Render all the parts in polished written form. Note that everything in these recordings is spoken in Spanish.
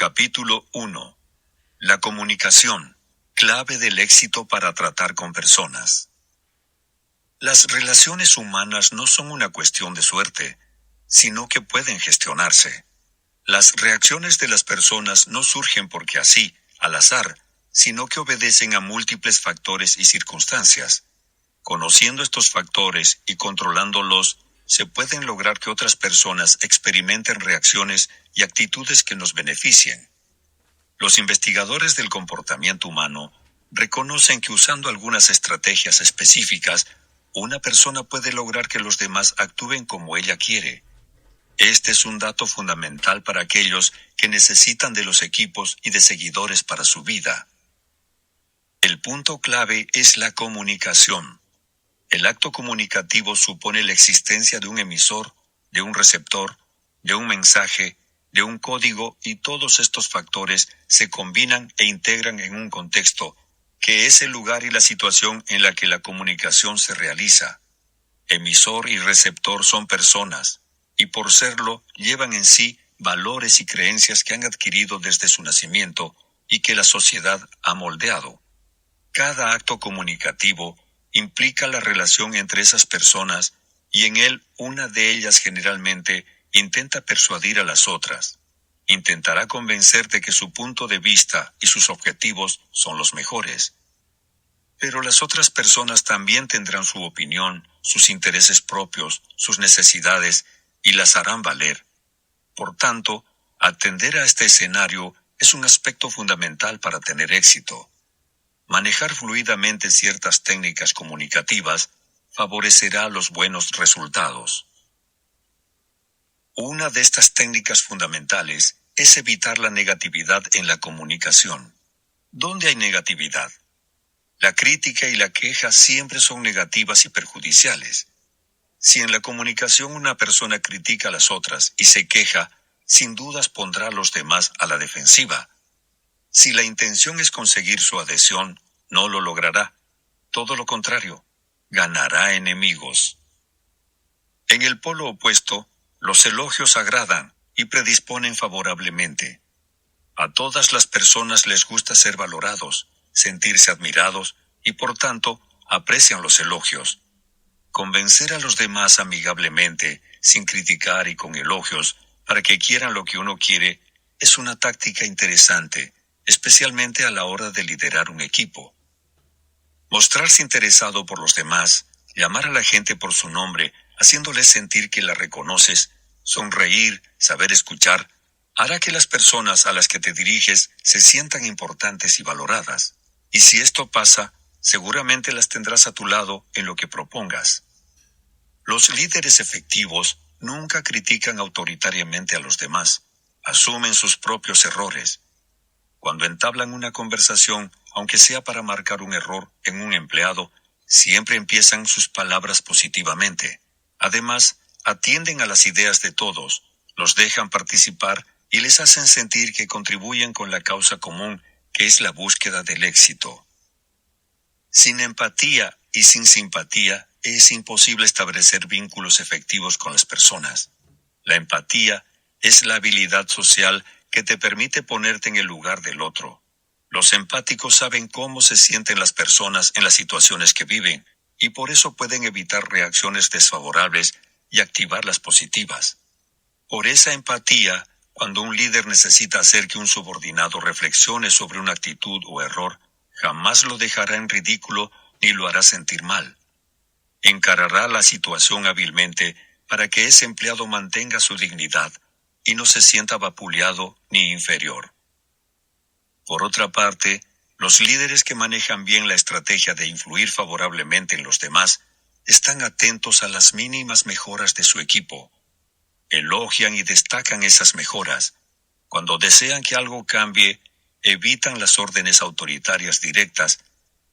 Capítulo 1. La comunicación, clave del éxito para tratar con personas. Las relaciones humanas no son una cuestión de suerte, sino que pueden gestionarse. Las reacciones de las personas no surgen porque así, al azar, sino que obedecen a múltiples factores y circunstancias. Conociendo estos factores y controlándolos, se pueden lograr que otras personas experimenten reacciones y actitudes que nos beneficien. Los investigadores del comportamiento humano reconocen que usando algunas estrategias específicas, una persona puede lograr que los demás actúen como ella quiere. Este es un dato fundamental para aquellos que necesitan de los equipos y de seguidores para su vida. El punto clave es la comunicación. El acto comunicativo supone la existencia de un emisor, de un receptor, de un mensaje, de un código, y todos estos factores se combinan e integran en un contexto, que es el lugar y la situación en la que la comunicación se realiza. Emisor y receptor son personas, y por serlo llevan en sí valores y creencias que han adquirido desde su nacimiento y que la sociedad ha moldeado. Cada acto comunicativo implica la relación entre esas personas y en él una de ellas generalmente intenta persuadir a las otras. Intentará convencer de que su punto de vista y sus objetivos son los mejores. Pero las otras personas también tendrán su opinión, sus intereses propios, sus necesidades, y las harán valer. Por tanto, atender a este escenario es un aspecto fundamental para tener éxito. Manejar fluidamente ciertas técnicas comunicativas favorecerá los buenos resultados. Una de estas técnicas fundamentales es evitar la negatividad en la comunicación. ¿Dónde hay negatividad? La crítica y la queja siempre son negativas y perjudiciales. Si en la comunicación una persona critica a las otras y se queja, sin dudas pondrá a los demás a la defensiva. Si la intención es conseguir su adhesión, no lo logrará. Todo lo contrario, ganará enemigos. En el polo opuesto, los elogios agradan y predisponen favorablemente. A todas las personas les gusta ser valorados, sentirse admirados y por tanto aprecian los elogios. Convencer a los demás amigablemente, sin criticar y con elogios, para que quieran lo que uno quiere, es una táctica interesante, especialmente a la hora de liderar un equipo. Mostrarse interesado por los demás, llamar a la gente por su nombre, haciéndoles sentir que la reconoces, sonreír, saber escuchar, hará que las personas a las que te diriges se sientan importantes y valoradas. Y si esto pasa, seguramente las tendrás a tu lado en lo que propongas. Los líderes efectivos nunca critican autoritariamente a los demás, asumen sus propios errores. Cuando entablan una conversación, aunque sea para marcar un error en un empleado, siempre empiezan sus palabras positivamente. Además, atienden a las ideas de todos, los dejan participar y les hacen sentir que contribuyen con la causa común, que es la búsqueda del éxito. Sin empatía y sin simpatía es imposible establecer vínculos efectivos con las personas. La empatía es la habilidad social que te permite ponerte en el lugar del otro. Los empáticos saben cómo se sienten las personas en las situaciones que viven, y por eso pueden evitar reacciones desfavorables y activar las positivas. Por esa empatía, cuando un líder necesita hacer que un subordinado reflexione sobre una actitud o error, jamás lo dejará en ridículo ni lo hará sentir mal. Encarará la situación hábilmente para que ese empleado mantenga su dignidad y no se sienta vapuleado ni inferior. Por otra parte, los líderes que manejan bien la estrategia de influir favorablemente en los demás están atentos a las mínimas mejoras de su equipo. Elogian y destacan esas mejoras. Cuando desean que algo cambie, evitan las órdenes autoritarias directas,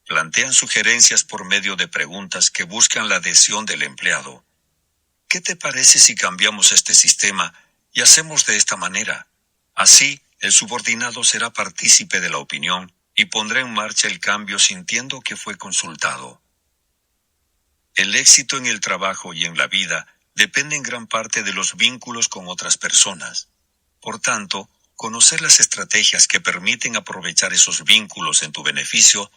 plantean sugerencias por medio de preguntas que buscan la adhesión del empleado. ¿Qué te parece si cambiamos este sistema y hacemos de esta manera? Así, el subordinado será partícipe de la opinión y pondrá en marcha el cambio sintiendo que fue consultado. El éxito en el trabajo y en la vida depende en gran parte de los vínculos con otras personas. Por tanto, Conocer las estrategias que permiten aprovechar esos vínculos en tu beneficio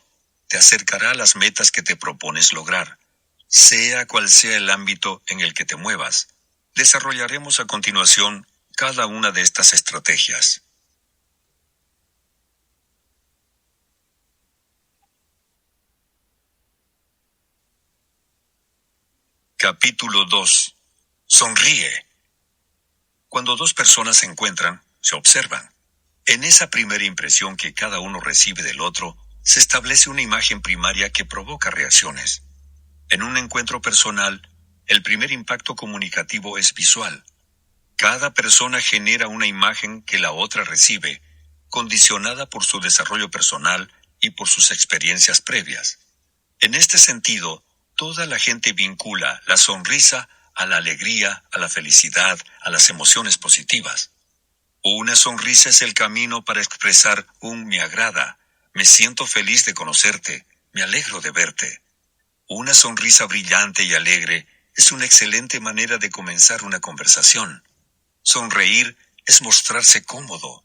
te acercará a las metas que te propones lograr, sea cual sea el ámbito en el que te muevas. Desarrollaremos a continuación cada una de estas estrategias. Capítulo 2. Sonríe. Cuando dos personas se encuentran, se observan. En esa primera impresión que cada uno recibe del otro, se establece una imagen primaria que provoca reacciones. En un encuentro personal, el primer impacto comunicativo es visual. Cada persona genera una imagen que la otra recibe, condicionada por su desarrollo personal y por sus experiencias previas. En este sentido, toda la gente vincula la sonrisa a la alegría, a la felicidad, a las emociones positivas. Una sonrisa es el camino para expresar un me agrada, me siento feliz de conocerte, me alegro de verte. Una sonrisa brillante y alegre es una excelente manera de comenzar una conversación. Sonreír es mostrarse cómodo.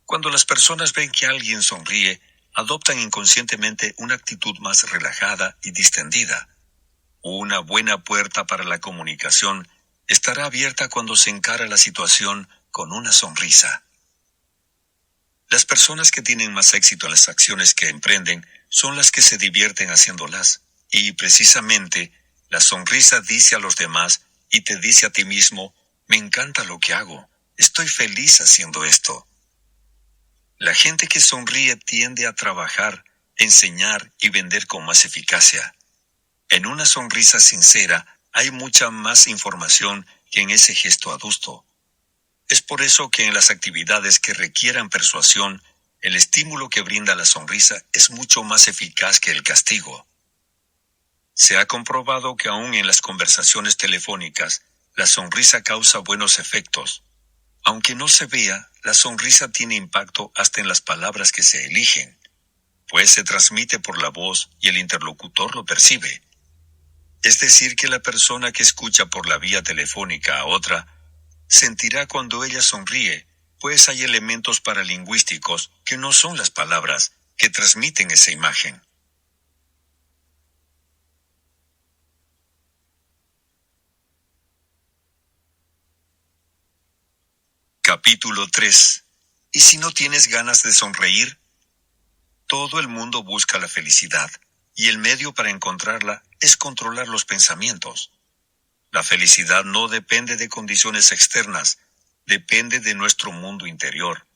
Cuando las personas ven que alguien sonríe, adoptan inconscientemente una actitud más relajada y distendida. Una buena puerta para la comunicación estará abierta cuando se encara la situación con una sonrisa. Las personas que tienen más éxito en las acciones que emprenden son las que se divierten haciéndolas, y precisamente la sonrisa dice a los demás y te dice a ti mismo, me encanta lo que hago, estoy feliz haciendo esto. La gente que sonríe tiende a trabajar, enseñar y vender con más eficacia. En una sonrisa sincera hay mucha más información que en ese gesto adusto. Es por eso que en las actividades que requieran persuasión, el estímulo que brinda la sonrisa es mucho más eficaz que el castigo. Se ha comprobado que aún en las conversaciones telefónicas, la sonrisa causa buenos efectos. Aunque no se vea, la sonrisa tiene impacto hasta en las palabras que se eligen, pues se transmite por la voz y el interlocutor lo percibe. Es decir, que la persona que escucha por la vía telefónica a otra sentirá cuando ella sonríe, pues hay elementos paralingüísticos que no son las palabras que transmiten esa imagen. Capítulo 3. ¿Y si no tienes ganas de sonreír? Todo el mundo busca la felicidad, y el medio para encontrarla es controlar los pensamientos. La felicidad no depende de condiciones externas, depende de nuestro mundo interior.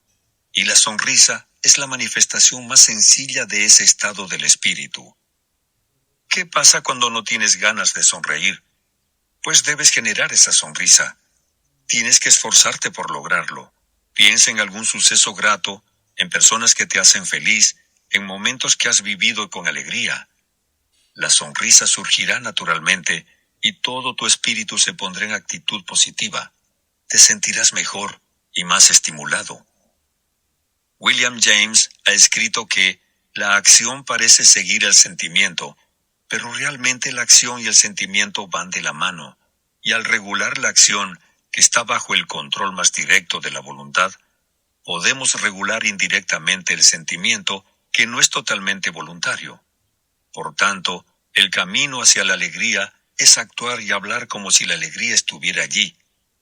Y la sonrisa es la manifestación más sencilla de ese estado del espíritu. ¿Qué pasa cuando no tienes ganas de sonreír? Pues debes generar esa sonrisa. Tienes que esforzarte por lograrlo. Piensa en algún suceso grato, en personas que te hacen feliz, en momentos que has vivido con alegría. La sonrisa surgirá naturalmente y todo tu espíritu se pondrá en actitud positiva. Te sentirás mejor y más estimulado. William James ha escrito que la acción parece seguir al sentimiento, pero realmente la acción y el sentimiento van de la mano, y al regular la acción, que está bajo el control más directo de la voluntad, podemos regular indirectamente el sentimiento que no es totalmente voluntario. Por tanto, el camino hacia la alegría es actuar y hablar como si la alegría estuviera allí.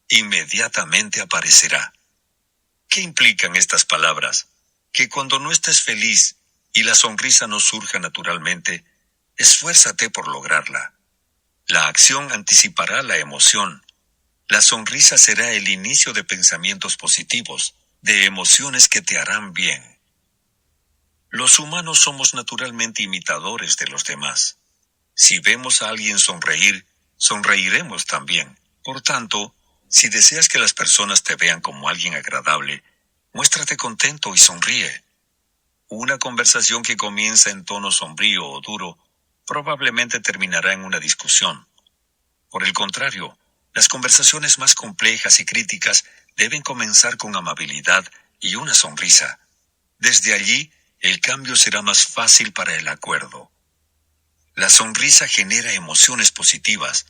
Inmediatamente aparecerá. ¿Qué implican estas palabras? Que cuando no estés feliz y la sonrisa no surja naturalmente, esfuérzate por lograrla. La acción anticipará la emoción. La sonrisa será el inicio de pensamientos positivos, de emociones que te harán bien. Los humanos somos naturalmente imitadores de los demás. Si vemos a alguien sonreír, sonreiremos también. Por tanto, si deseas que las personas te vean como alguien agradable, muéstrate contento y sonríe. Una conversación que comienza en tono sombrío o duro probablemente terminará en una discusión. Por el contrario, las conversaciones más complejas y críticas deben comenzar con amabilidad y una sonrisa. Desde allí, el cambio será más fácil para el acuerdo. La sonrisa genera emociones positivas,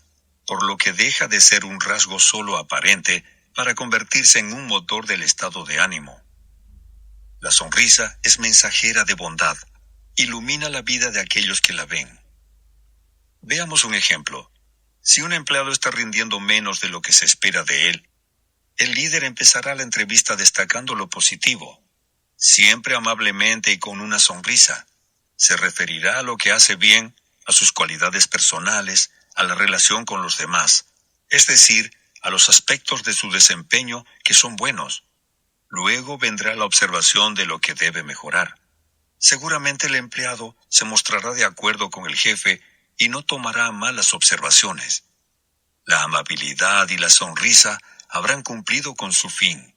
por lo que deja de ser un rasgo solo aparente para convertirse en un motor del estado de ánimo. La sonrisa es mensajera de bondad. Ilumina la vida de aquellos que la ven. Veamos un ejemplo. Si un empleado está rindiendo menos de lo que se espera de él, el líder empezará la entrevista destacando lo positivo, siempre amablemente y con una sonrisa. Se referirá a lo que hace bien, a sus cualidades personales, a la relación con los demás, es decir, a los aspectos de su desempeño que son buenos. Luego vendrá la observación de lo que debe mejorar. Seguramente el empleado se mostrará de acuerdo con el jefe y no tomará a mal las observaciones. La amabilidad y la sonrisa habrán cumplido con su fin.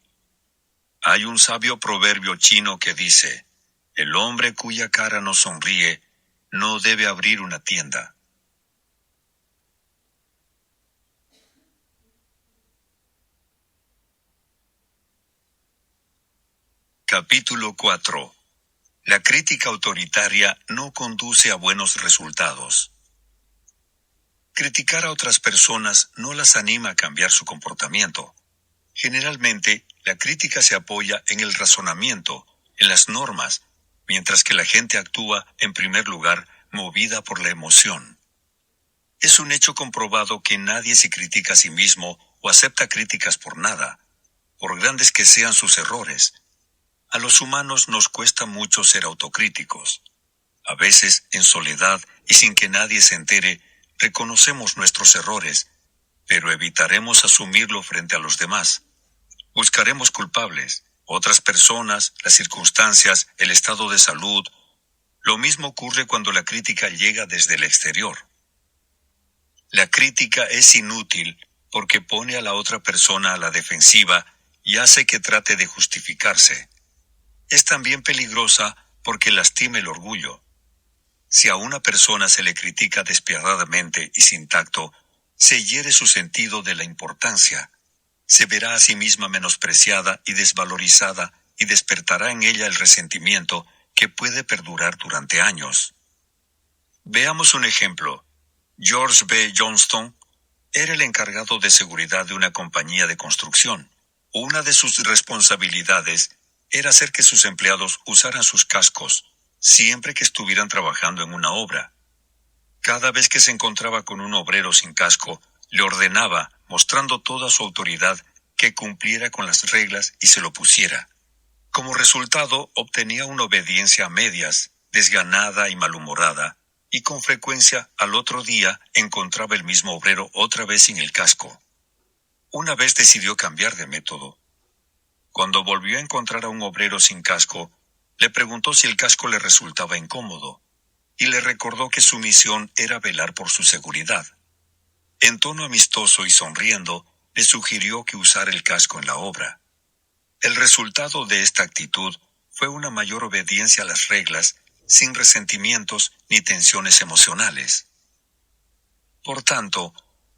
Hay un sabio proverbio chino que dice: el hombre cuya cara no sonríe no debe abrir una tienda. Capítulo 4. La crítica autoritaria no conduce a buenos resultados. Criticar a otras personas no las anima a cambiar su comportamiento. Generalmente, la crítica se apoya en el razonamiento, en las normas, mientras que la gente actúa, en primer lugar, movida por la emoción. Es un hecho comprobado que nadie se critica a sí mismo o acepta críticas por nada, por grandes que sean sus errores. A los humanos nos cuesta mucho ser autocríticos. A veces, en soledad y sin que nadie se entere, reconocemos nuestros errores, pero evitaremos asumirlo frente a los demás. Buscaremos culpables, otras personas, las circunstancias, el estado de salud. Lo mismo ocurre cuando la crítica llega desde el exterior. La crítica es inútil porque pone a la otra persona a la defensiva y hace que trate de justificarse. Es también peligrosa porque lastima el orgullo. Si a una persona se le critica despiadadamente y sin tacto, se hiere su sentido de la importancia. Se verá a sí misma menospreciada y desvalorizada y despertará en ella el resentimiento que puede perdurar durante años. Veamos un ejemplo. George B. Johnston era el encargado de seguridad de una compañía de construcción. Una de sus responsabilidades era hacer que sus empleados usaran sus cascos siempre que estuvieran trabajando en una obra. Cada vez que se encontraba con un obrero sin casco, le ordenaba, mostrando toda su autoridad, que cumpliera con las reglas y se lo pusiera. Como resultado, obtenía una obediencia a medias, desganada y malhumorada, y con frecuencia al otro día encontraba el mismo obrero otra vez sin el casco. Una vez decidió cambiar de método. Cuando volvió a encontrar a un obrero sin casco, le preguntó si el casco le resultaba incómodo, y le recordó que su misión era velar por su seguridad. En tono amistoso y sonriendo, le sugirió que usara el casco en la obra. El resultado de esta actitud fue una mayor obediencia a las reglas, sin resentimientos ni tensiones emocionales. Por tanto,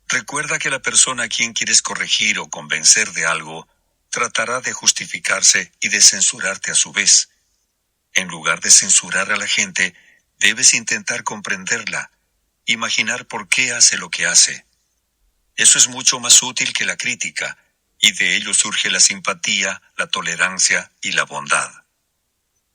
recuerda que la persona a quien quieres corregir o convencer de algo tratará de justificarse y de censurarte a su vez. En lugar de censurar a la gente, debes intentar comprenderla, imaginar por qué hace lo que hace. Eso es mucho más útil que la crítica, y de ello surge la simpatía, la tolerancia y la bondad.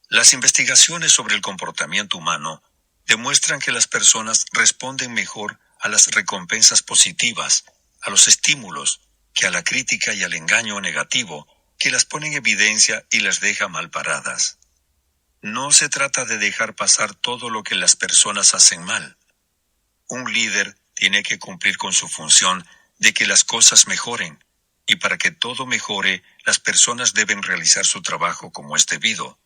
Las investigaciones sobre el comportamiento humano demuestran que las personas responden mejor a las recompensas positivas, a los estímulos, que a la crítica y al engaño negativo, que las pone en evidencia y las deja mal paradas. No se trata de dejar pasar todo lo que las personas hacen mal. Un líder tiene que cumplir con su función de que las cosas mejoren, y para que todo mejore, las personas deben realizar su trabajo como es debido.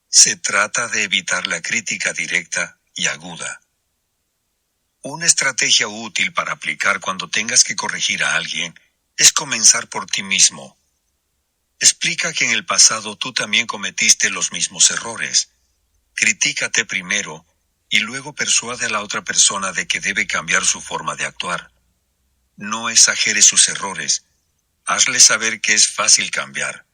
Se trata de evitar la crítica directa y aguda. Una estrategia útil para aplicar cuando tengas que corregir a alguien es comenzar por ti mismo. Explica que en el pasado tú también cometiste los mismos errores. Critícate primero y luego persuade a la otra persona de que debe cambiar su forma de actuar. No exageres sus errores. Hazle saber que es fácil cambiar.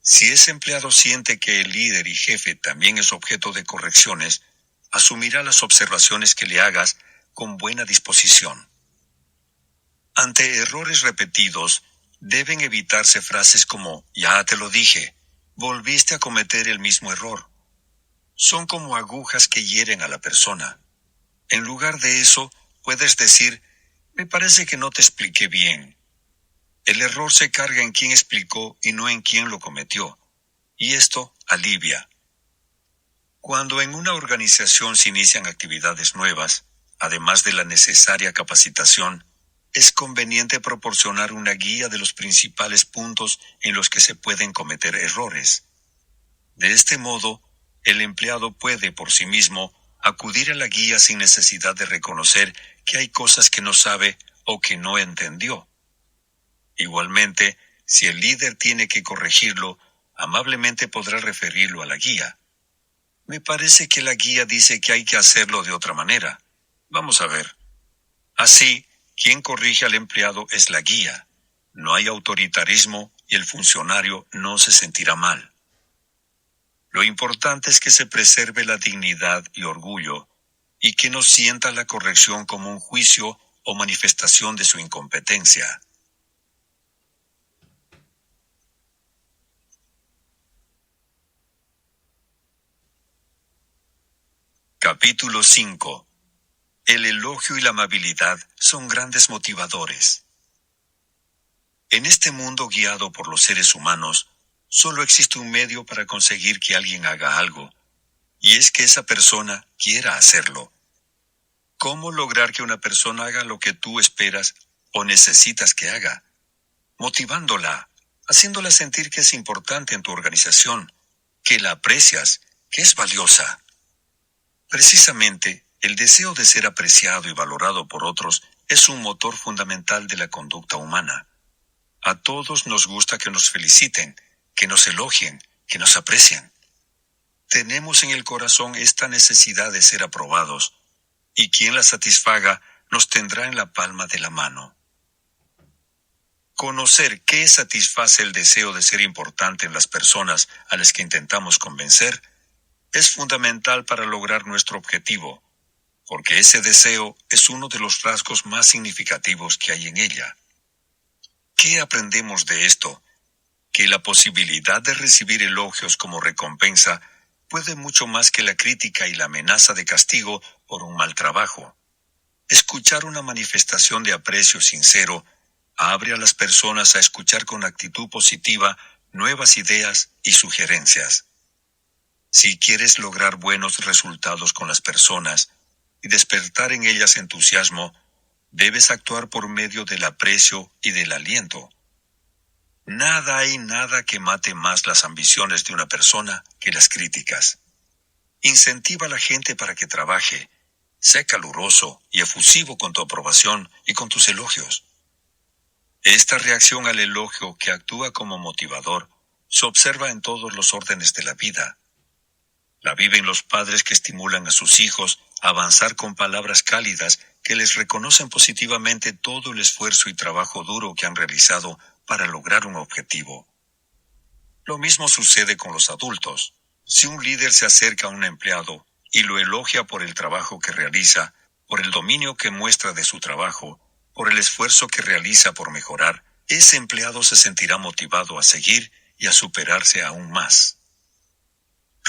Si ese empleado siente que el líder y jefe también es objeto de correcciones, asumirá las observaciones que le hagas con buena disposición. Ante errores repetidos, deben evitarse frases como «ya te lo dije», volviste a cometer el mismo error. Son como agujas que hieren a la persona. En lugar de eso, puedes decir, me parece que no te expliqué bien. El error se carga en quien explicó y no en quien lo cometió, y esto alivia. Cuando en una organización se inician actividades nuevas, además de la necesaria capacitación, es conveniente proporcionar una guía de los principales puntos en los que se pueden cometer errores. De este modo, el empleado puede por sí mismo acudir a la guía sin necesidad de reconocer que hay cosas que no sabe o que no entendió. Igualmente, si el líder tiene que corregirlo, amablemente podrá referirlo a la guía. Me parece que la guía dice que hay que hacerlo de otra manera. Vamos a ver. Así, quien corrige al empleado es la guía. No hay autoritarismo y el funcionario no se sentirá mal. Lo importante es que se preserve la dignidad y orgullo, y que no sienta la corrección como un juicio o manifestación de su incompetencia. Capítulo 5. El elogio y la amabilidad son grandes motivadores. En este mundo guiado por los seres humanos, solo existe un medio para conseguir que alguien haga algo, y es que esa persona quiera hacerlo. ¿Cómo lograr que una persona haga lo que tú esperas o necesitas que haga? Motivándola, haciéndola sentir que es importante en tu organización, que la aprecias, que es valiosa. Precisamente, el deseo de ser apreciado y valorado por otros es un motor fundamental de la conducta humana. A todos nos gusta que nos feliciten, que nos elogien, que nos aprecien. Tenemos en el corazón esta necesidad de ser aprobados, y quien la satisfaga nos tendrá en la palma de la mano. Conocer qué satisface el deseo de ser importante en las personas a las que intentamos convencer es fundamental para lograr nuestro objetivo, porque ese deseo es uno de los rasgos más significativos que hay en ella. ¿Qué aprendemos de esto? Que la posibilidad de recibir elogios como recompensa puede mucho más que la crítica y la amenaza de castigo por un mal trabajo. Escuchar una manifestación de aprecio sincero abre a las personas a escuchar con actitud positiva nuevas ideas y sugerencias. Si quieres lograr buenos resultados con las personas y despertar en ellas entusiasmo, debes actuar por medio del aprecio y del aliento. Nada que mate más las ambiciones de una persona que las críticas. Incentiva a la gente para que trabaje. Sé caluroso y efusivo con tu aprobación y con tus elogios. Esta reacción al elogio que actúa como motivador se observa en todos los órdenes de la vida. La viven los padres que estimulan a sus hijos a avanzar con palabras cálidas que les reconocen positivamente todo el esfuerzo y trabajo duro que han realizado para lograr un objetivo. Lo mismo sucede con los adultos. Si un líder se acerca a un empleado y lo elogia por el trabajo que realiza, por el dominio que muestra de su trabajo, por el esfuerzo que realiza por mejorar, ese empleado se sentirá motivado a seguir y a superarse aún más.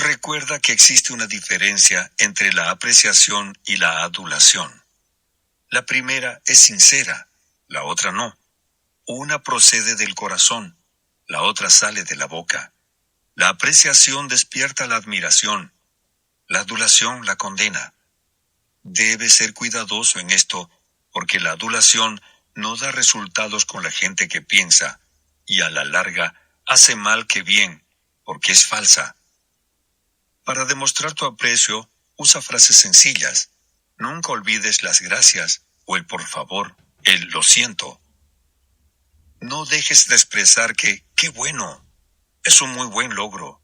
Recuerda que existe una diferencia entre la apreciación y la adulación. La primera es sincera, la otra no. Una procede del corazón, la otra sale de la boca. La apreciación despierta la admiración, la adulación la condena. Debes ser cuidadoso en esto, porque la adulación no da resultados con la gente que piensa, y a la larga hace mal que bien, porque es falsa. Para demostrar tu aprecio, usa frases sencillas. Nunca olvides las gracias o el por favor, el lo siento. No dejes de expresar que, qué bueno, es un muy buen logro,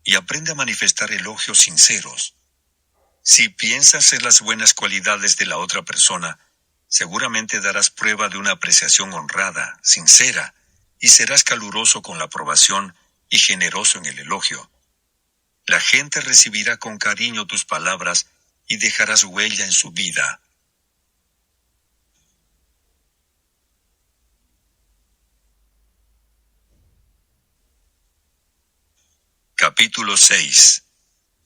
y aprende a manifestar elogios sinceros. Si piensas en las buenas cualidades de la otra persona, seguramente darás prueba de una apreciación honrada, sincera, y serás caluroso con la aprobación y generoso en el elogio. La gente recibirá con cariño tus palabras y dejarás huella en su vida. Capítulo 6.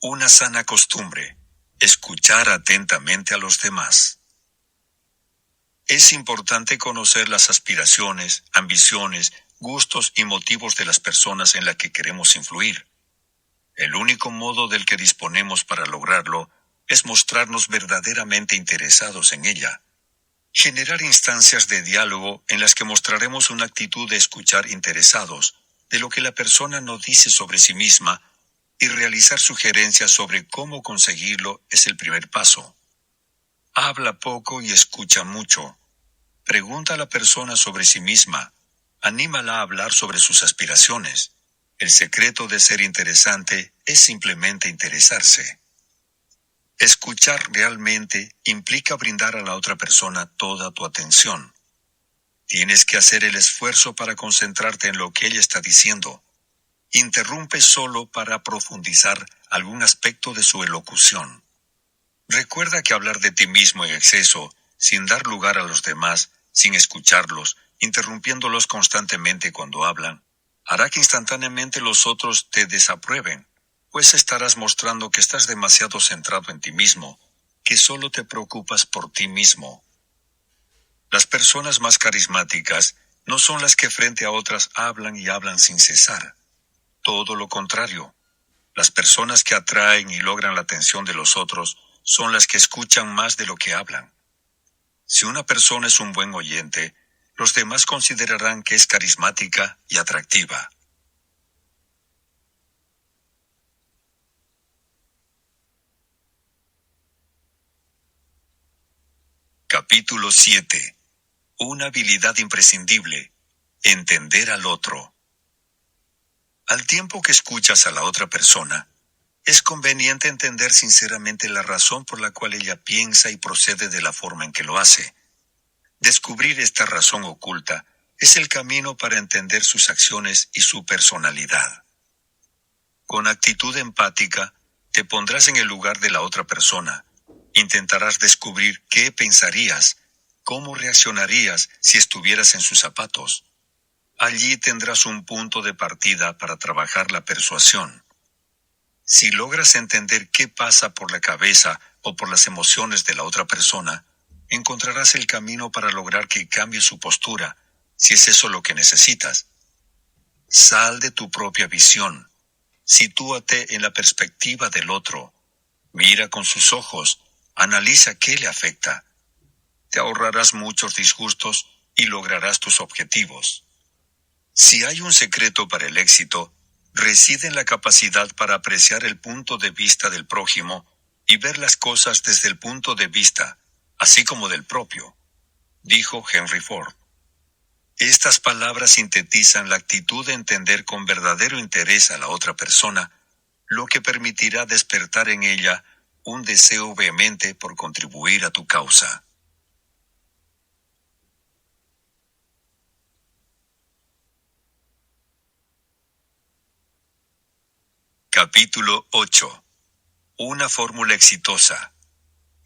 Una sana costumbre. Escuchar atentamente a los demás. Es importante conocer las aspiraciones, ambiciones, gustos y motivos de las personas en las que queremos influir. El único modo del que disponemos para lograrlo es mostrarnos verdaderamente interesados en ella. Generar instancias de diálogo en las que mostraremos una actitud de escuchar interesados de lo que la persona nos dice sobre sí misma y realizar sugerencias sobre cómo conseguirlo es el primer paso. Habla poco y escucha mucho. Pregunta a la persona sobre sí misma. Anímala a hablar sobre sus aspiraciones. El secreto de ser interesante es simplemente interesarse. Escuchar realmente implica brindar a la otra persona toda tu atención. Tienes que hacer el esfuerzo para concentrarte en lo que ella está diciendo. Interrumpe solo para profundizar algún aspecto de su elocución. Recuerda que hablar de ti mismo en exceso, sin dar lugar a los demás, sin escucharlos, interrumpiéndolos constantemente cuando hablan, hará que instantáneamente los otros te desaprueben, pues estarás mostrando que estás demasiado centrado en ti mismo, que solo te preocupas por ti mismo. Las personas más carismáticas no son las que frente a otras hablan y hablan sin cesar. Todo lo contrario. Las personas que atraen y logran la atención de los otros son las que escuchan más de lo que hablan. Si una persona es un buen oyente, los demás considerarán que es carismática y atractiva. Capítulo 7. Una habilidad imprescindible. Entender al otro. Al tiempo que escuchas a la otra persona, es conveniente entender sinceramente la razón por la cual ella piensa y procede de la forma en que lo hace. Descubrir esta razón oculta es el camino para entender sus acciones y su personalidad. Con actitud empática, te pondrás en el lugar de la otra persona. Intentarás descubrir qué pensarías, cómo reaccionarías si estuvieras en sus zapatos. Allí tendrás un punto de partida para trabajar la persuasión. Si logras entender qué pasa por la cabeza o por las emociones de la otra persona, encontrarás el camino para lograr que cambie su postura, si es eso lo que necesitas. Sal de tu propia visión. Sitúate en la perspectiva del otro. Mira con sus ojos. Analiza qué le afecta. Te ahorrarás muchos disgustos y lograrás tus objetivos. Si hay un secreto para el éxito, reside en la capacidad para apreciar el punto de vista del prójimo y ver las cosas desde el punto de vista, así como del propio, dijo Henry Ford. Estas palabras sintetizan la actitud de entender con verdadero interés a la otra persona, lo que permitirá despertar en ella un deseo vehemente por contribuir a tu causa. Capítulo 8. Una fórmula exitosa.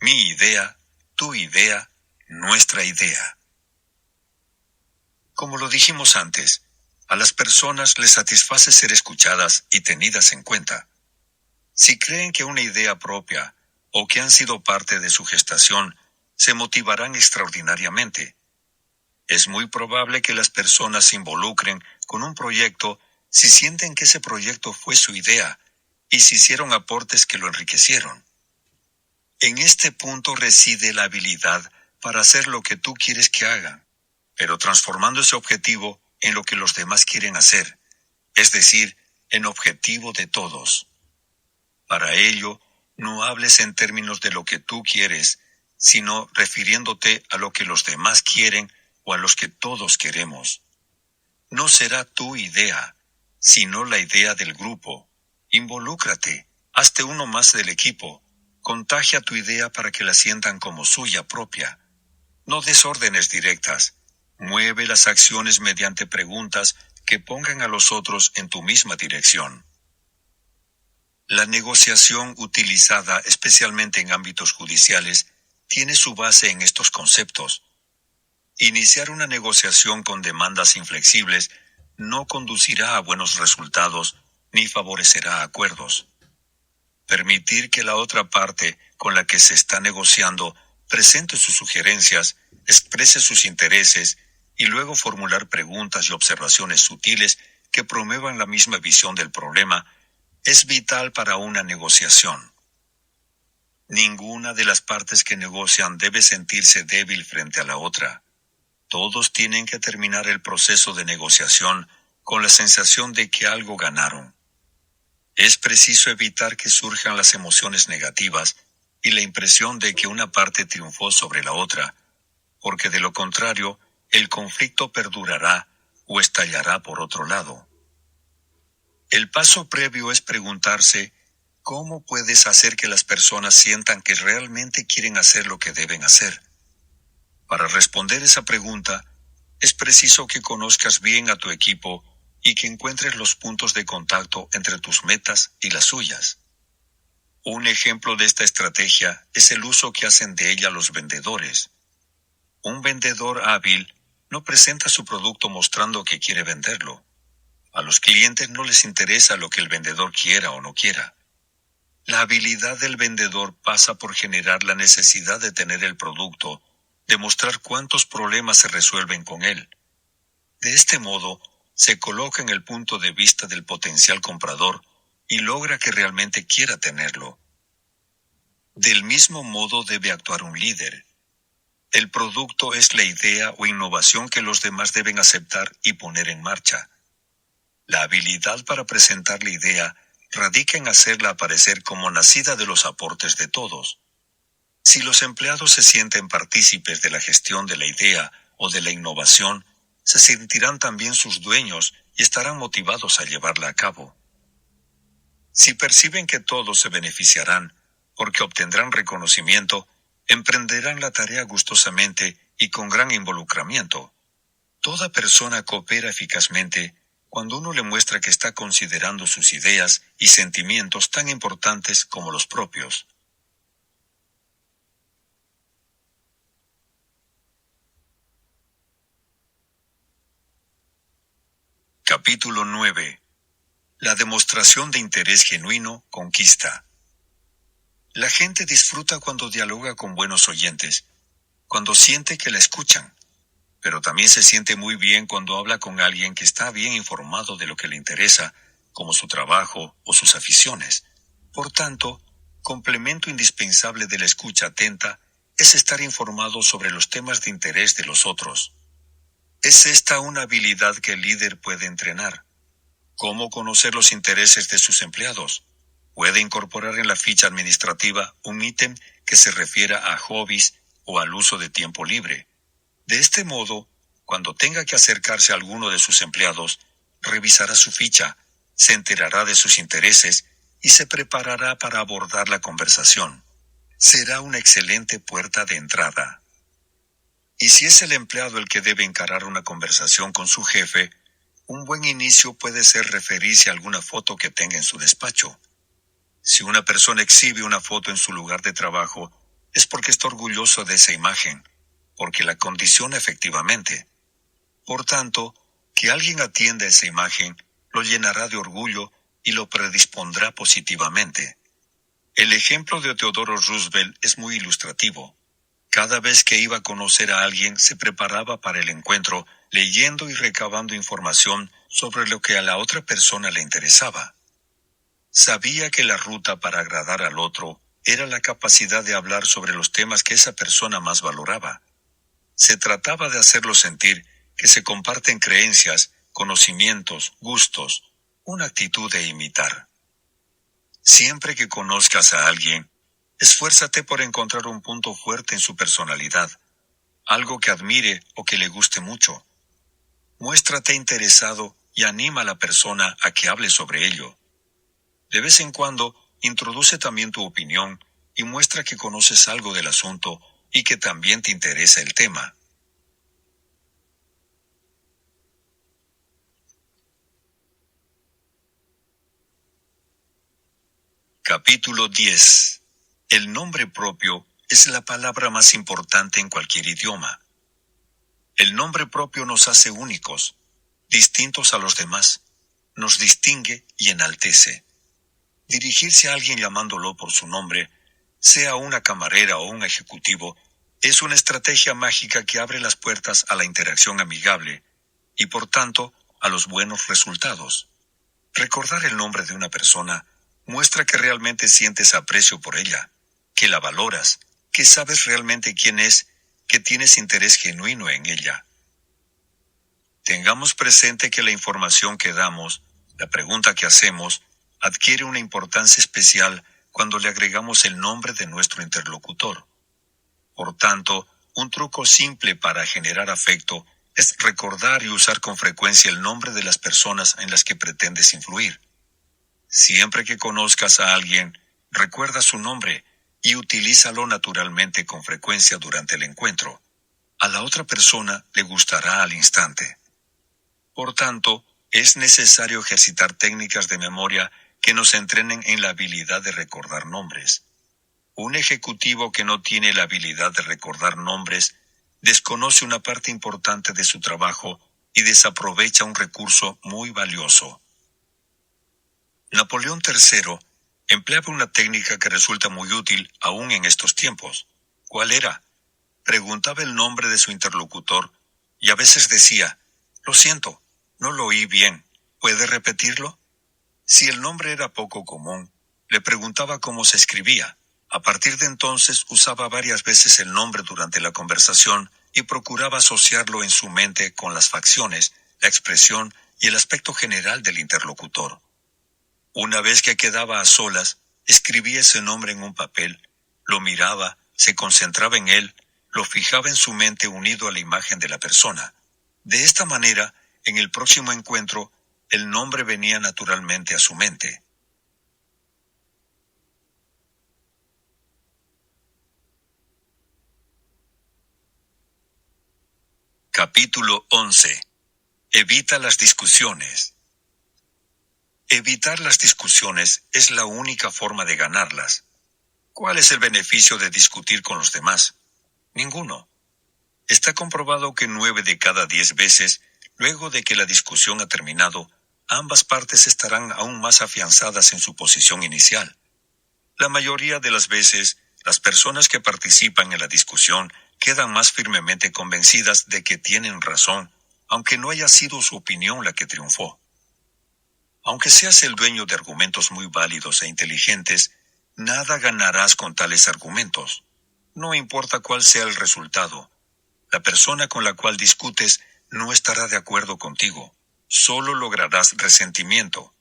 Mi idea, tu idea, nuestra idea. Como lo dijimos antes, a las personas les satisface ser escuchadas y tenidas en cuenta. Si creen que una idea propia o que han sido parte de su gestación, se motivarán extraordinariamente. Es muy probable que las personas se involucren con un proyecto si sienten que ese proyecto fue su idea y si hicieron aportes que lo enriquecieron. En este punto reside la habilidad para hacer lo que tú quieres que hagan, pero transformando ese objetivo en lo que los demás quieren hacer, es decir, en objetivo de todos. Para ello, no hables en términos de lo que tú quieres, sino refiriéndote a lo que los demás quieren o a los que todos queremos. No será tu idea, sino la idea del grupo. Involúcrate, hazte uno más del equipo, contagia tu idea para que la sientan como suya propia. No des órdenes directas, mueve las acciones mediante preguntas que pongan a los otros en tu misma dirección. La negociación utilizada especialmente en ámbitos judiciales tiene su base en estos conceptos. Iniciar una negociación con demandas inflexibles no conducirá a buenos resultados ni favorecerá acuerdos. Permitir que la otra parte con la que se está negociando presente sus sugerencias, exprese sus intereses y luego formular preguntas y observaciones sutiles que promuevan la misma visión del problema es vital para una negociación. Ninguna de las partes que negocian debe sentirse débil frente a la otra. Todos tienen que terminar el proceso de negociación con la sensación de que algo ganaron. Es preciso evitar que surjan las emociones negativas y la impresión de que una parte triunfó sobre la otra, porque de lo contrario, el conflicto perdurará o estallará por otro lado. El paso previo es preguntarse cómo puedes hacer que las personas sientan que realmente quieren hacer lo que deben hacer. Para responder esa pregunta, es preciso que conozcas bien a tu equipo y que encuentres los puntos de contacto entre tus metas y las suyas. Un ejemplo de esta estrategia es el uso que hacen de ella los vendedores. Un vendedor hábil no presenta su producto mostrando que quiere venderlo. A los clientes no les interesa lo que el vendedor quiera o no quiera. La habilidad del vendedor pasa por generar la necesidad de tener el producto, demostrar cuántos problemas se resuelven con él. De este modo, se coloca en el punto de vista del potencial comprador y logra que realmente quiera tenerlo. Del mismo modo debe actuar un líder. El producto es la idea o innovación que los demás deben aceptar y poner en marcha. La habilidad para presentar la idea radica en hacerla aparecer como nacida de los aportes de todos. Si los empleados se sienten partícipes de la gestión de la idea o de la innovación, se sentirán también sus dueños y estarán motivados a llevarla a cabo. Si perciben que todos se beneficiarán, porque obtendrán reconocimiento, emprenderán la tarea gustosamente y con gran involucramiento. Toda persona coopera eficazmente cuando uno le muestra que está considerando sus ideas y sentimientos tan importantes como los propios. Capítulo 9. La demostración de interés genuino conquista. La gente disfruta cuando dialoga con buenos oyentes, cuando siente que la escuchan, pero también se siente muy bien cuando habla con alguien que está bien informado de lo que le interesa, como su trabajo o sus aficiones. Por tanto, complemento indispensable de la escucha atenta es estar informado sobre los temas de interés de los otros. Es esta una habilidad que el líder puede entrenar. ¿Cómo conocer los intereses de sus empleados? Puede incorporar en la ficha administrativa un ítem que se refiera a hobbies o al uso de tiempo libre. De este modo, cuando tenga que acercarse a alguno de sus empleados, revisará su ficha, se enterará de sus intereses y se preparará para abordar la conversación. Será una excelente puerta de entrada. Y si es el empleado el que debe encarar una conversación con su jefe, un buen inicio puede ser referirse a alguna foto que tenga en su despacho. Si una persona exhibe una foto en su lugar de trabajo, es porque está orgulloso de esa imagen, porque la condiciona efectivamente. Por tanto, que alguien atienda esa imagen lo llenará de orgullo y lo predispondrá positivamente. El ejemplo de Theodore Roosevelt es muy ilustrativo. Cada vez que iba a conocer a alguien, se preparaba para el encuentro, leyendo y recabando información sobre lo que a la otra persona le interesaba. Sabía que la ruta para agradar al otro era la capacidad de hablar sobre los temas que esa persona más valoraba. Se trataba de hacerlo sentir que se comparten creencias, conocimientos, gustos, una actitud de imitar. Siempre que conozcas a alguien, esfuérzate por encontrar un punto fuerte en su personalidad, algo que admire o que le guste mucho. Muéstrate interesado y anima a la persona a que hable sobre ello. De vez en cuando, introduce también tu opinión y muestra que conoces algo del asunto y que también te interesa el tema. Capítulo 10. El nombre propio es la palabra más importante en cualquier idioma. El nombre propio nos hace únicos, distintos a los demás. nos distingue y enaltece. Dirigirse a alguien llamándolo por su nombre, sea una camarera o un ejecutivo, es una estrategia mágica que abre las puertas a la interacción amigable y, por tanto, a los buenos resultados. Recordar el nombre de una persona muestra que realmente sientes aprecio por ella, que la valoras, que sabes realmente quién es, que tienes interés genuino en ella. Tengamos presente que la información que damos, la pregunta que hacemos, adquiere una importancia especial cuando le agregamos el nombre de nuestro interlocutor. Por tanto, un truco simple para generar afecto es recordar y usar con frecuencia el nombre de las personas en las que pretendes influir. Siempre que conozcas a alguien, recuerda su nombre y utilízalo naturalmente con frecuencia durante el encuentro. A la otra persona le gustará al instante. Por tanto, es necesario ejercitar técnicas de memoria que nos entrenen en la habilidad de recordar nombres. Un ejecutivo que no tiene la habilidad de recordar nombres desconoce una parte importante de su trabajo y desaprovecha un recurso muy valioso. Napoleón III empleaba una técnica que resulta muy útil aún en estos tiempos. ¿Cuál era? Preguntaba el nombre de su interlocutor y a veces decía: «Lo siento, no lo oí bien. ¿Puede repetirlo?». Si el nombre era poco común, le preguntaba cómo se escribía. A partir de entonces usaba varias veces el nombre durante la conversación y procuraba asociarlo en su mente con las facciones, la expresión y el aspecto general del interlocutor. Una vez que quedaba a solas, escribía ese nombre en un papel, lo miraba, se concentraba en él, lo fijaba en su mente unido a la imagen de la persona. De esta manera, en el próximo encuentro, el nombre venía naturalmente a su mente. Capítulo 11. Evita las discusiones. Evitar las discusiones es la única forma de ganarlas. ¿Cuál es el beneficio de discutir con los demás? Ninguno. Está comprobado que 9 de cada 10 veces, luego de que la discusión ha terminado, ambas partes estarán aún más afianzadas en su posición inicial. La mayoría de las veces, las personas que participan en la discusión quedan más firmemente convencidas de que tienen razón, aunque no haya sido su opinión la que triunfó. Aunque seas el dueño de argumentos muy válidos e inteligentes, nada ganarás con tales argumentos. No importa cuál sea el resultado. La persona con la cual discutes no estará de acuerdo contigo. Solo lograrás resentimiento.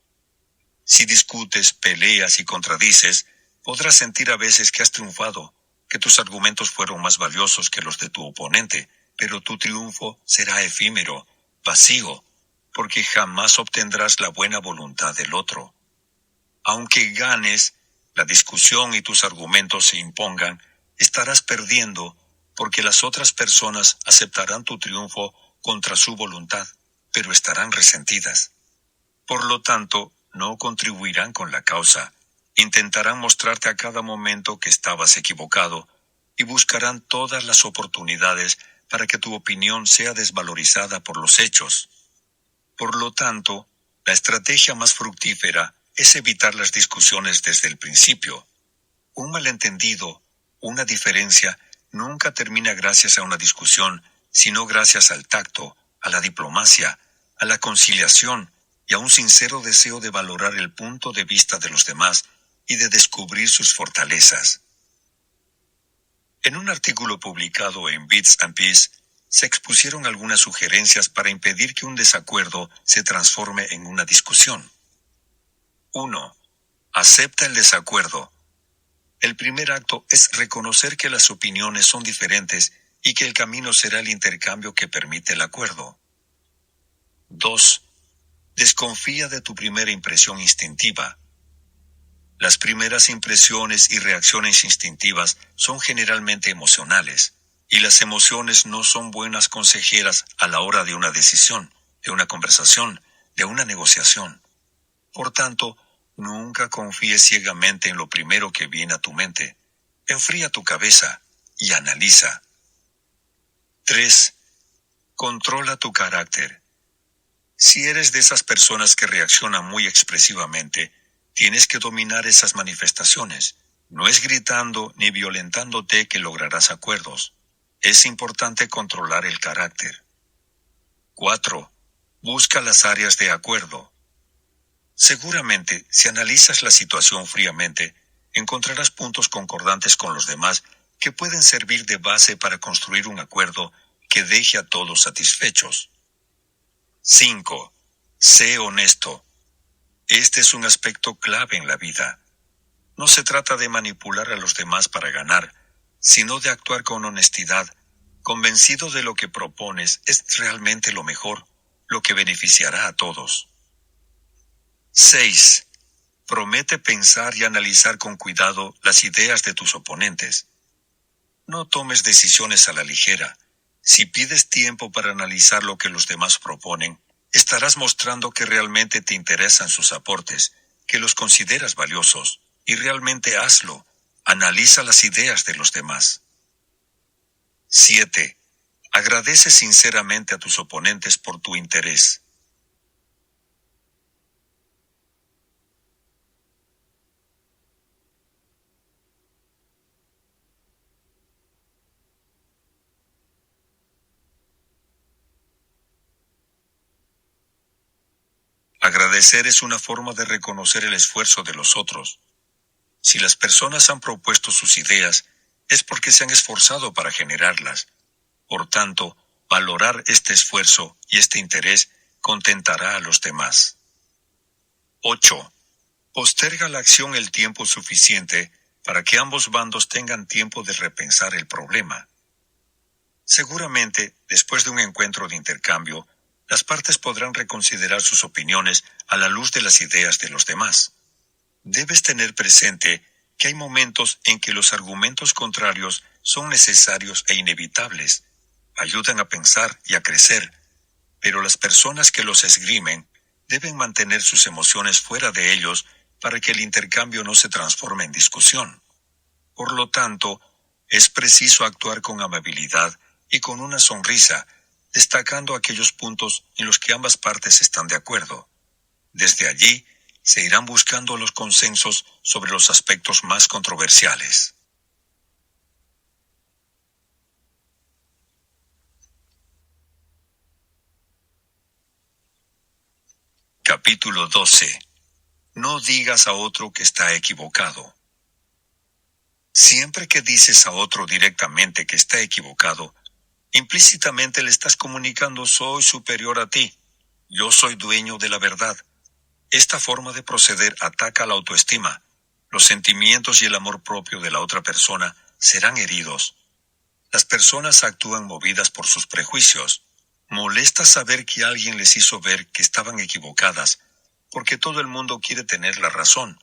Si discutes, peleas y contradices, podrás sentir a veces que has triunfado, que tus argumentos fueron más valiosos que los de tu oponente, pero tu triunfo será efímero, vacío, porque jamás obtendrás la buena voluntad del otro. Aunque ganes, la discusión y tus argumentos se impongan, estarás perdiendo, porque las otras personas aceptarán tu triunfo contra su voluntad, pero estarán resentidas. Por lo tanto, no contribuirán con la causa, intentarán mostrarte a cada momento que estabas equivocado y buscarán todas las oportunidades para que tu opinión sea desvalorizada por los hechos. Por lo tanto, la estrategia más fructífera es evitar las discusiones desde el principio. Un malentendido, una diferencia, nunca termina gracias a una discusión, sino gracias al tacto, a la diplomacia, a la conciliación y a un sincero deseo de valorar el punto de vista de los demás y de descubrir sus fortalezas. En un artículo publicado en Bits and Peace, se expusieron algunas sugerencias para impedir que un desacuerdo se transforme en una discusión. 1. Acepta el desacuerdo. El primer acto es reconocer que las opiniones son diferentes y que el camino será el intercambio que permite el acuerdo. 2. Desconfía de tu primera impresión instintiva. Las primeras impresiones y reacciones instintivas son generalmente emocionales, y las emociones no son buenas consejeras a la hora de una decisión, de una conversación, de una negociación. Por tanto, nunca confíes ciegamente en lo primero que viene a tu mente. Enfría tu cabeza y analiza. 3. Controla tu carácter. Si eres de esas personas que reaccionan muy expresivamente, tienes que dominar esas manifestaciones. No es gritando ni violentándote que lograrás acuerdos. Es importante controlar el carácter. 4. Busca las áreas de acuerdo. Seguramente, si analizas la situación fríamente, encontrarás puntos concordantes con los demás que pueden servir de base para construir un acuerdo que deje a todos satisfechos. 5. Sé honesto. Este es un aspecto clave en la vida. No se trata de manipular a los demás para ganar, sino de actuar con honestidad, convencido de lo que propones es realmente lo mejor, lo que beneficiará a todos. 6. Promete pensar y analizar con cuidado las ideas de tus oponentes. No tomes decisiones a la ligera. Si pides tiempo para analizar lo que los demás proponen, estarás mostrando que realmente te interesan sus aportes, que los consideras valiosos, y realmente hazlo. Analiza las ideas de los demás. 7. Agradece sinceramente a tus oponentes por tu interés. Agradecer es una forma de reconocer el esfuerzo de los otros. Si las personas han propuesto sus ideas, es porque se han esforzado para generarlas. Por tanto, valorar este esfuerzo y este interés contentará a los demás. 8. Posterga la acción el tiempo suficiente para que ambos bandos tengan tiempo de repensar el problema. Seguramente, después de un encuentro de intercambio, las partes podrán reconsiderar sus opiniones a la luz de las ideas de los demás. Debes tener presente que hay momentos en que los argumentos contrarios son necesarios e inevitables, ayudan a pensar y a crecer, pero las personas que los esgrimen deben mantener sus emociones fuera de ellos para que el intercambio no se transforme en discusión. Por lo tanto, es preciso actuar con amabilidad y con una sonrisa, destacando aquellos puntos en los que ambas partes están de acuerdo. Desde allí, se irán buscando los consensos sobre los aspectos más controversiales. Capítulo 12. No digas a otro que está equivocado. Siempre que dices a otro directamente que está equivocado, implícitamente le estás comunicando: soy superior a ti, yo soy dueño de la verdad. Esta forma de proceder ataca la autoestima. Los sentimientos y el amor propio de la otra persona serán heridos. Las personas actúan movidas por sus prejuicios. Molesta saber que alguien les hizo ver que estaban equivocadas, porque todo el mundo quiere tener la razón.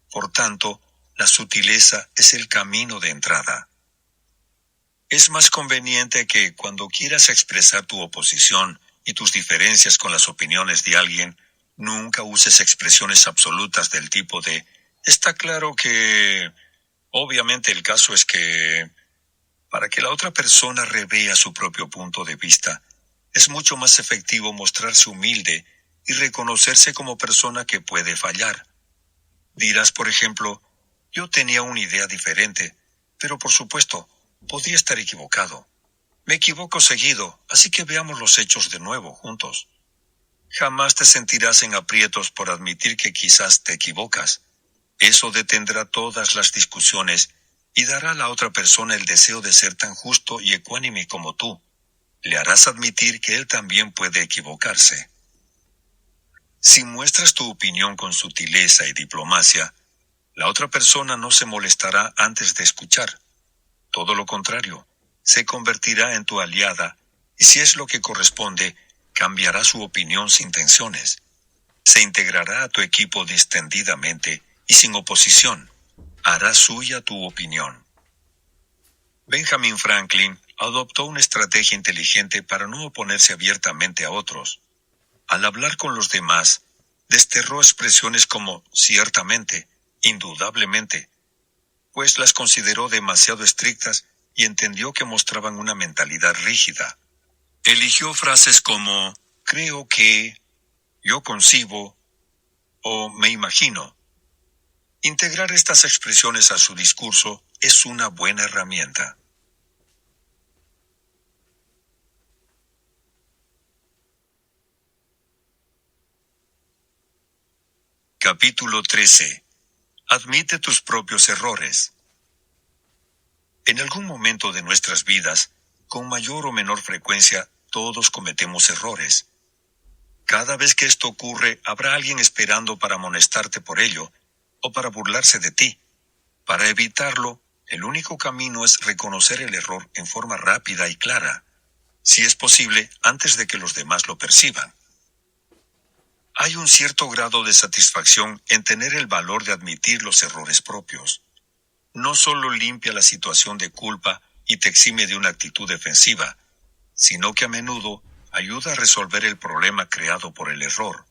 Por tanto, la sutileza es el camino de entrada. Es más conveniente que, cuando quieras expresar tu oposición y tus diferencias con las opiniones de alguien, nunca uses expresiones absolutas del tipo de: está claro que... Obviamente el caso es que... Para que la otra persona revea su propio punto de vista, es mucho más efectivo mostrarse humilde y reconocerse como persona que puede fallar. Dirás, por ejemplo: yo tenía una idea diferente, pero por supuesto, podría estar equivocado. Me equivoco seguido, así que veamos los hechos de nuevo juntos. Jamás te sentirás en aprietos por admitir que quizás te equivocas. Eso detendrá todas las discusiones y dará a la otra persona el deseo de ser tan justo y ecuánime como tú. Le harás admitir que él también puede equivocarse. Si muestras tu opinión con sutileza y diplomacia, la otra persona no se molestará antes de escuchar. Todo lo contrario, se convertirá en tu aliada y, si es lo que corresponde, cambiará su opinión sin tensiones. Se integrará a tu equipo distendidamente y sin oposición. Hará suya tu opinión. Benjamin Franklin adoptó una estrategia inteligente para no oponerse abiertamente a otros. Al hablar con los demás, desterró expresiones como ciertamente, indudablemente, pues las consideró demasiado estrictas y entendió que mostraban una mentalidad rígida. Eligió frases como creo que yo concibo o me imagino. Integrar estas expresiones a su discurso es una buena herramienta. Capítulo 13. Admite tus propios errores. En algún momento de nuestras vidas, con mayor o menor frecuencia, todos cometemos errores. Cada vez que esto ocurre, habrá alguien esperando para amonestarte por ello, o para burlarse de ti. Para evitarlo, el único camino es reconocer el error en forma rápida y clara, si es posible, antes de que los demás lo perciban. Hay un cierto grado de satisfacción en tener el valor de admitir los errores propios. No solo limpia la situación de culpa y te exime de una actitud defensiva, sino que a menudo ayuda a resolver el problema creado por el error.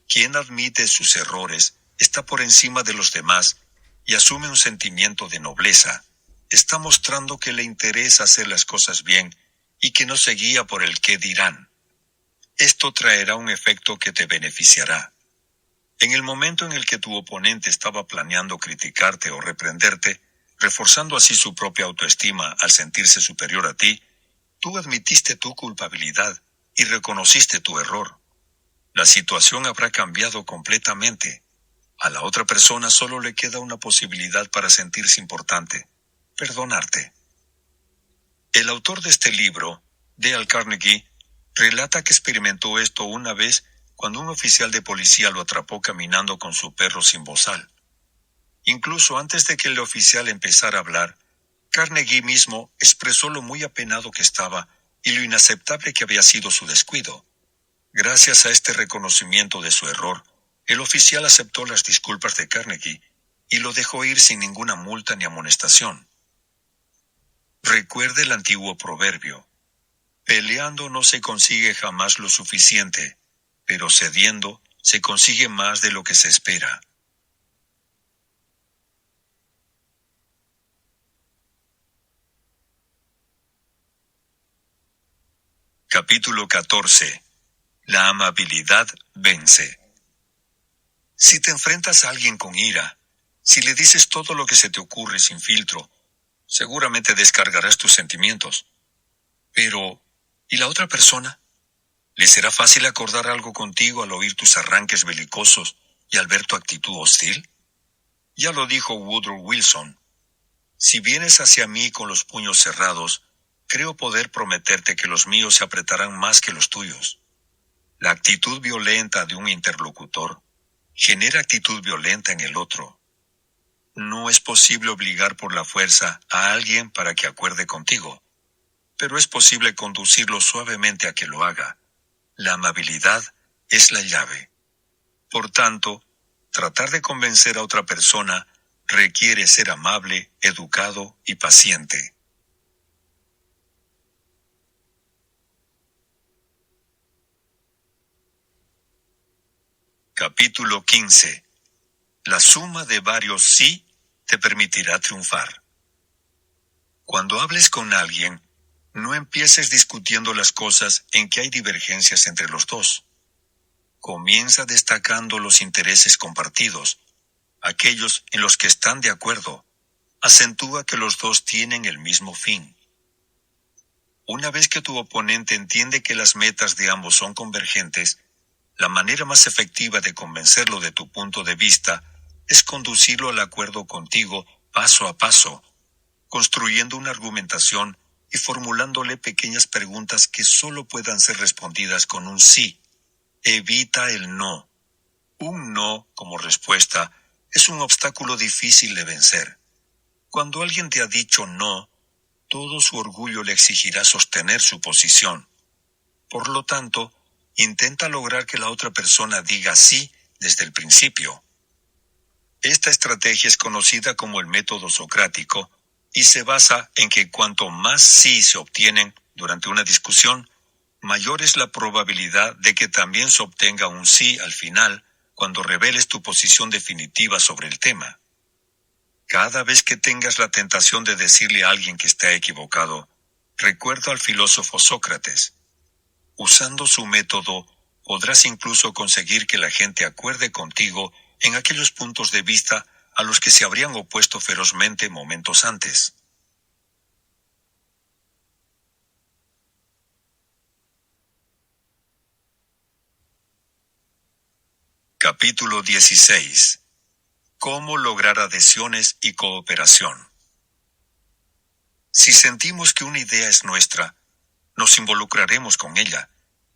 Quien admite sus errores está por encima de los demás y asume un sentimiento de nobleza. Está mostrando que le interesa hacer las cosas bien y que no se guía por el qué dirán. Esto traerá un efecto que te beneficiará. En el momento en el que tu oponente estaba planeando criticarte o reprenderte, reforzando así su propia autoestima al sentirse superior a ti, tú admitiste tu culpabilidad y reconociste tu error. La situación habrá cambiado completamente. A la otra persona solo le queda una posibilidad para sentirse importante: perdonarte. El autor de este libro, Dale Carnegie, relata que experimentó esto una vez cuando un oficial de policía lo atrapó caminando con su perro sin bozal. Incluso antes de que el oficial empezara a hablar, Carnegie mismo expresó lo muy apenado que estaba y lo inaceptable que había sido su descuido. Gracias a este reconocimiento de su error, el oficial aceptó las disculpas de Carnegie y lo dejó ir sin ninguna multa ni amonestación. Recuerde el antiguo proverbio: peleando no se consigue jamás lo suficiente, pero cediendo se consigue más de lo que se espera. Capítulo 14. La amabilidad vence. Si te enfrentas a alguien con ira, si le dices todo lo que se te ocurre sin filtro, seguramente descargarás tus sentimientos. Pero, ¿y la otra persona? ¿Le será fácil acordar algo contigo al oír tus arranques belicosos y al ver tu actitud hostil? Ya lo dijo Woodrow Wilson: si vienes hacia mí con los puños cerrados, creo poder prometerte que los míos se apretarán más que los tuyos. La actitud violenta de un interlocutor genera actitud violenta en el otro. No es posible obligar por la fuerza a alguien para que acuerde contigo, pero es posible conducirlo suavemente a que lo haga. La amabilidad es la llave. Por tanto, tratar de convencer a otra persona requiere ser amable, educado y paciente. Capítulo 15. La suma de varios sí te permitirá triunfar. Cuando hables con alguien, no empieces discutiendo las cosas en que hay divergencias entre los dos. Comienza destacando los intereses compartidos, aquellos en los que están de acuerdo. Acentúa que los dos tienen el mismo fin. Una vez que tu oponente entiende que las metas de ambos son convergentes, la manera más efectiva de convencerlo de tu punto de vista es conducirlo al acuerdo contigo paso a paso, construyendo una argumentación y formulándole pequeñas preguntas que solo puedan ser respondidas con un sí. Evita el no. Un no como respuesta es un obstáculo difícil de vencer. Cuando alguien te ha dicho no, todo su orgullo le exigirá sostener su posición. Por lo tanto, intenta lograr que la otra persona diga sí desde el principio. Esta estrategia es conocida como el método socrático y se basa en que cuanto más sí se obtienen durante una discusión, mayor es la probabilidad de que también se obtenga un sí al final cuando reveles tu posición definitiva sobre el tema. Cada vez que tengas la tentación de decirle a alguien que está equivocado, recuerda al filósofo Sócrates. Usando su método, podrás incluso conseguir que la gente acuerde contigo en aquellos puntos de vista a los que se habrían opuesto ferozmente momentos antes. Capítulo 16. ¿Cómo lograr adhesiones y cooperación? Si sentimos que una idea es nuestra, nos involucraremos con ella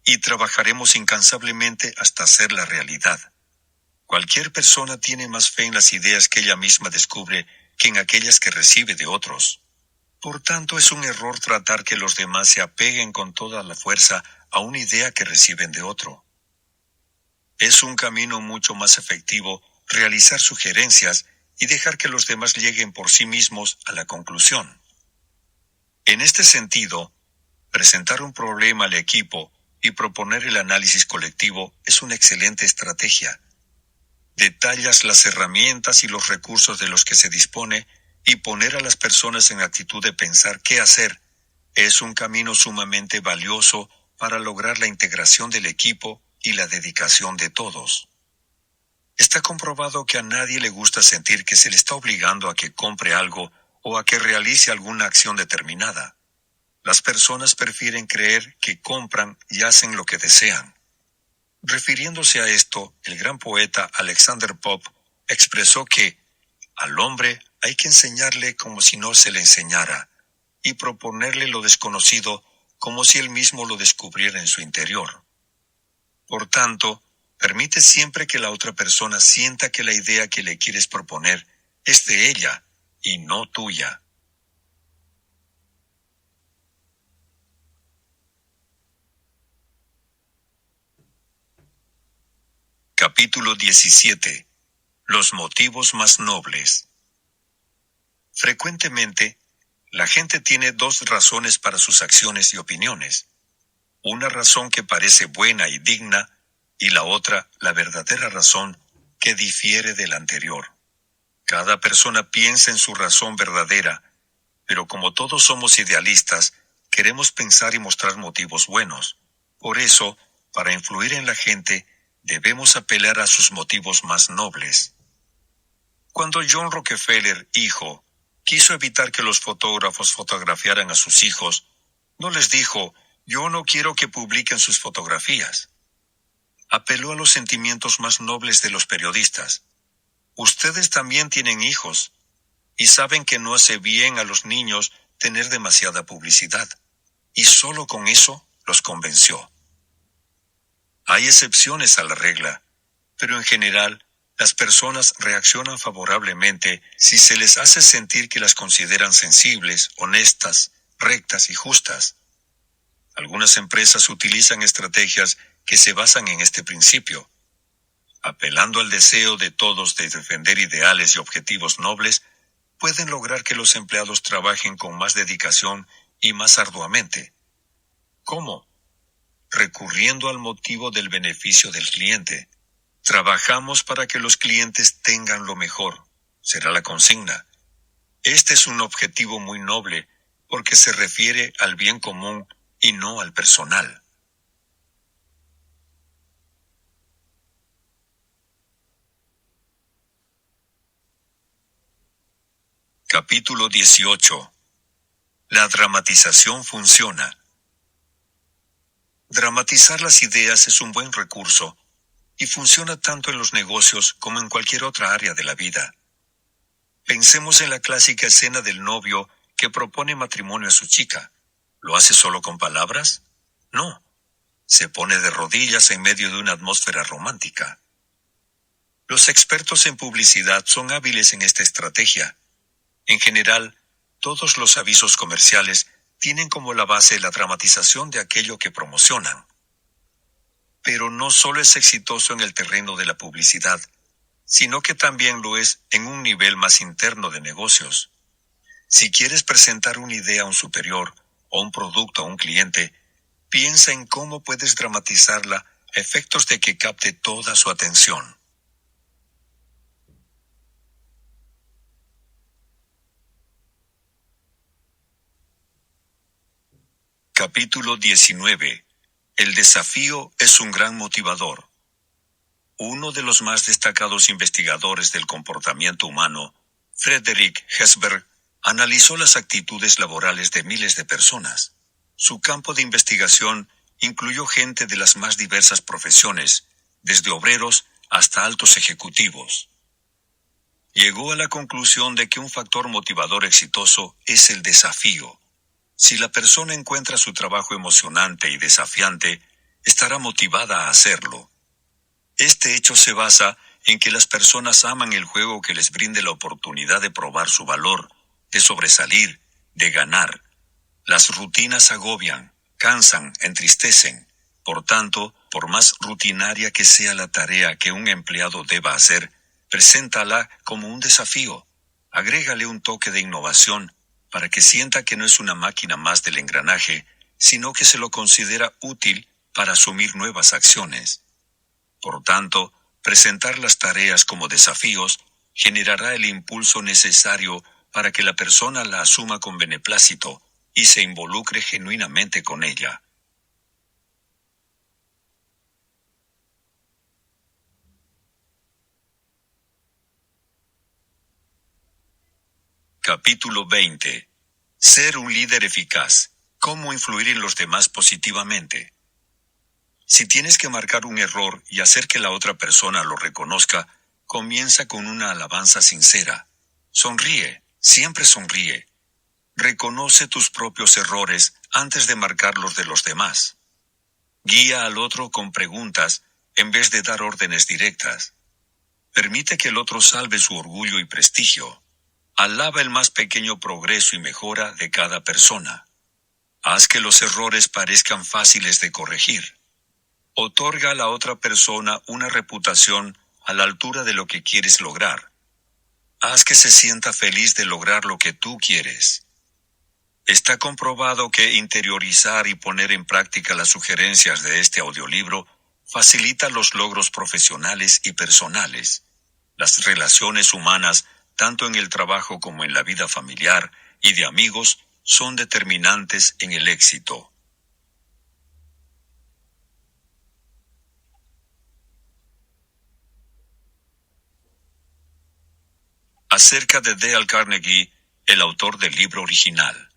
y trabajaremos incansablemente hasta hacerla realidad. Cualquier persona tiene más fe en las ideas que ella misma descubre que en aquellas que recibe de otros. Por tanto, es un error tratar que los demás se apeguen con toda la fuerza a una idea que reciben de otro. Es un camino mucho más efectivo realizar sugerencias y dejar que los demás lleguen por sí mismos a la conclusión. En este sentido, presentar un problema al equipo y proponer el análisis colectivo es una excelente estrategia. Detallas las herramientas y los recursos de los que se dispone y poner a las personas en actitud de pensar qué hacer es un camino sumamente valioso para lograr la integración del equipo y la dedicación de todos. Está comprobado que a nadie le gusta sentir que se le está obligando a que compre algo o a que realice alguna acción determinada. Las personas prefieren creer que compran y hacen lo que desean. Refiriéndose a esto, el gran poeta Alexander Pope expresó que al hombre hay que enseñarle como si no se le enseñara y proponerle lo desconocido como si él mismo lo descubriera en su interior. Por tanto, permite siempre que la otra persona sienta que la idea que le quieres proponer es de ella y no tuya. Capítulo 17. Los motivos más nobles. Frecuentemente, la gente tiene dos razones para sus acciones y opiniones. Una razón que parece buena y digna, y la otra, la verdadera razón, que difiere de la anterior. Cada persona piensa en su razón verdadera, pero como todos somos idealistas, queremos pensar y mostrar motivos buenos. Por eso, para influir en la gente, debemos apelar a sus motivos más nobles. Cuando John Rockefeller, hijo, quiso evitar que los fotógrafos fotografiaran a sus hijos, no les dijo: «Yo no quiero que publiquen sus fotografías». Apeló a los sentimientos más nobles de los periodistas. Ustedes también tienen hijos, y saben que no hace bien a los niños tener demasiada publicidad. Y solo con eso los convenció. Hay excepciones a la regla, pero en general, las personas reaccionan favorablemente si se les hace sentir que las consideran sensibles, honestas, rectas y justas. Algunas empresas utilizan estrategias que se basan en este principio. Apelando al deseo de todos de defender ideales y objetivos nobles, pueden lograr que los empleados trabajen con más dedicación y más arduamente. ¿Cómo? Recurriendo al motivo del beneficio del cliente. Trabajamos para que los clientes tengan lo mejor, será la consigna. Este es un objetivo muy noble porque se refiere al bien común y no al personal. Capítulo 18. La dramatización funciona. Dramatizar las ideas es un buen recurso y funciona tanto en los negocios como en cualquier otra área de la vida. Pensemos en la clásica escena del novio que propone matrimonio a su chica. ¿Lo hace solo con palabras? No. Se pone de rodillas en medio de una atmósfera romántica. Los expertos en publicidad son hábiles en esta estrategia. En general, todos los avisos comerciales tienen como la base la dramatización de aquello que promocionan. Pero no solo es exitoso en el terreno de la publicidad, sino que también lo es en un nivel más interno de negocios. Si quieres presentar una idea a un superior o un producto a un cliente, piensa en cómo puedes dramatizarla a efectos de que capte toda su atención. Capítulo 19. El desafío es un gran motivador. Uno de los más destacados investigadores del comportamiento humano, Frederick Hesberg, analizó las actitudes laborales de miles de personas. Su campo de investigación incluyó gente de las más diversas profesiones, desde obreros hasta altos ejecutivos. Llegó a la conclusión de que un factor motivador exitoso es el desafío. Si la persona encuentra su trabajo emocionante y desafiante, estará motivada a hacerlo. Este hecho se basa en que las personas aman el juego que les brinde la oportunidad de probar su valor, de sobresalir, de ganar. Las rutinas agobian, cansan, entristecen. Por tanto, por más rutinaria que sea la tarea que un empleado deba hacer, preséntala como un desafío. Agrégale un toque de innovación para que sienta que no es una máquina más del engranaje, sino que se lo considera útil para asumir nuevas acciones. Por tanto, presentar las tareas como desafíos generará el impulso necesario para que la persona la asuma con beneplácito y se involucre genuinamente con ella. Capítulo 20. Ser un líder eficaz. ¿Cómo influir en los demás positivamente? Si tienes que marcar un error y hacer que la otra persona lo reconozca, comienza con una alabanza sincera. Sonríe, siempre sonríe. Reconoce tus propios errores antes de marcar los de los demás. Guía al otro con preguntas en vez de dar órdenes directas. Permite que el otro salve su orgullo y prestigio. Alaba el más pequeño progreso y mejora de cada persona. Haz que los errores parezcan fáciles de corregir. Otorga a la otra persona una reputación a la altura de lo que quieres lograr. Haz que se sienta feliz de lograr lo que tú quieres. Está comprobado que interiorizar y poner en práctica las sugerencias de este audiolibro facilita los logros profesionales y personales. Las relaciones humanas, tanto en el trabajo como en la vida familiar y de amigos, son determinantes en el éxito. Acerca de Dale Carnegie, el autor del libro original.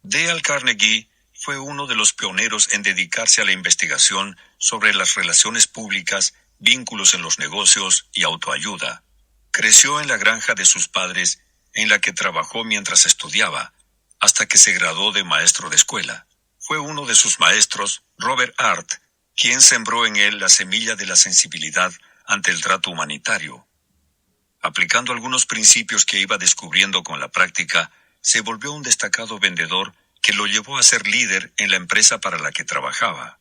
Dale Carnegie fue uno de los pioneros en dedicarse a la investigación sobre las relaciones públicas, vínculos en los negocios y autoayuda. Creció en la granja de sus padres, en la que trabajó mientras estudiaba, hasta que se graduó de maestro de escuela. Fue uno de sus maestros, Robert Hart, quien sembró en él la semilla de la sensibilidad ante el trato humanitario. Aplicando algunos principios que iba descubriendo con la práctica, se volvió un destacado vendedor que lo llevó a ser líder en la empresa para la que trabajaba.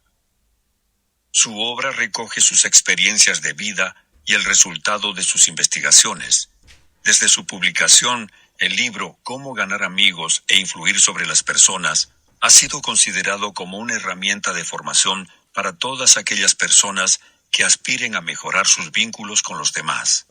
Su obra recoge sus experiencias de vida y el resultado de sus investigaciones. Desde su publicación, el libro Cómo ganar amigos e influir sobre las personas ha sido considerado como una herramienta de formación para todas aquellas personas que aspiren a mejorar sus vínculos con los demás.